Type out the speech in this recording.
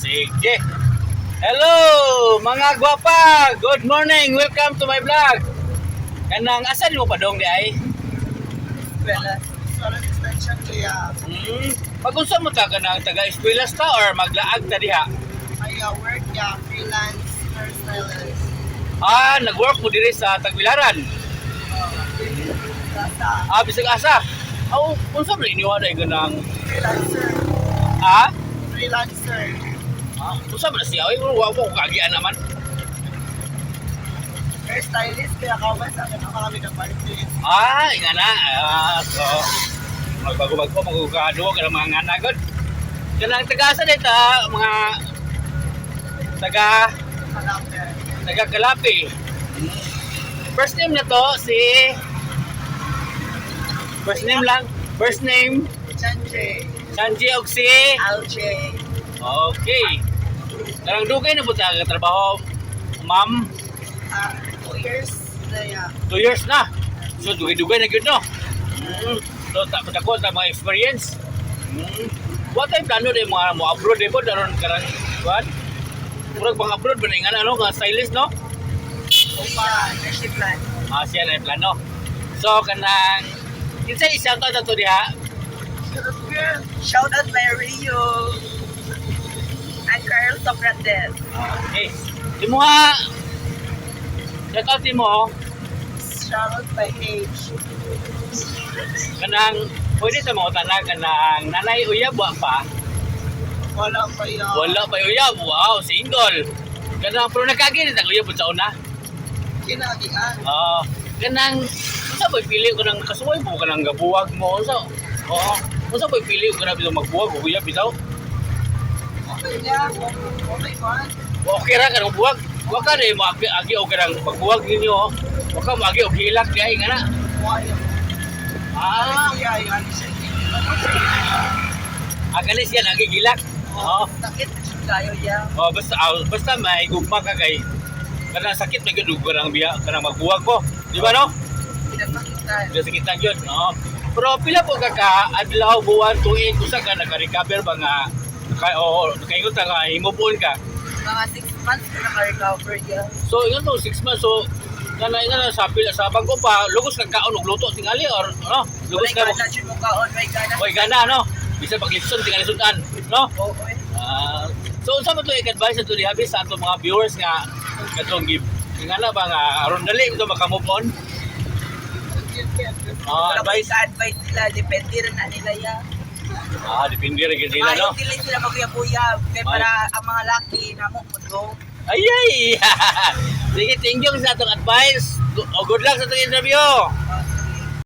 sige. Hello, mga gwapa. Good morning. Welcome to my vlog. Kanang asan mo pa dong di ay? Well, solid extension kaya Pag-unsa mo ta kanang taga-eskwela ta or maglaag ta diha? I work freelance hairstylist. Nag-work mo diri sa Tagbilaran. Basta Bisag asa. Unsa man iniwan ay ganang freelancer. Freelancer. Unsa man siya? Ay, wa ko kagian naman. Hairstylist kaya kauban sa akin ang kami ng party. Nga na. So, magbago-bago, magugado ka ng mga nganagod. Kanang taga-asa dito, mga taga-Kalapi. First name na to, first name, Sanji og si LJ. Okay. Karang dugay na po tayo trabaho, ma'am. 2 years na yan. 2 years na. So dugay-dugay na gyud no. So tako ta mga experience. What time plano de mo abroad de po daron karang kuan? Murag pang abroad ba nga ano ka stylist no? Opa, next plan. Siya na yung plano. So kanang kinsa i-shout out to diha? Shout out by Rio and Carl Socrates. Okay. Di mo ha shout out mo Shout out by H. kanang pwede sa mga tanan kanang nanay uyab wa pa. Wala pa yan. Wala pa uyab. Wow, single. Kanang pero nagkagi ni tag uyab sa una. Kinagian. Kanang unsa ba pili ko nang kasuway mo kanang gabuwag mo unsa? Unsa ba pili ko na bitong magbuwag o uyab bitaw? Okay niya. Okay man. Okay ra kanang buwag. Wa ka rin agi o kanang pagbuwag ninyo. Wa ka agi og hilak diay nga na. Kaya yan siya. Akali siya nagigilak. Sakit kayo yan. Basta may gugma ka kay kanang sakit may gud kanang biya kanang magbuwag ko. Di ba no? Pinagpakitan. Dili sakit lang yun. Pero pila po ka adlaw buwan tuig usa ka naka-recover ba nga kayo ta nga i-move on ka. Mga 6 months na naka-recover yan. So yun to 6 months so kanay nga sa pila sa bangko pa lugos kag kaon og luto tingali or ano lugos ka mo. May kaon, may gana. Oy gana no. Bisa paglipson tingali sudan no. Okay. So unsa man to i-advise to diha sa ato mga viewers nga katong give ingana ba nga aron dali ito maka-move on. Advice Sila, depende rin na nila yan. depende rin kasi nila no. Ayaw nila sila mag-uyab-uyab. Kaya para ang mga laki na mo mundo. Ay! Sige, thank you sa atong advice. Good luck sa atong interview.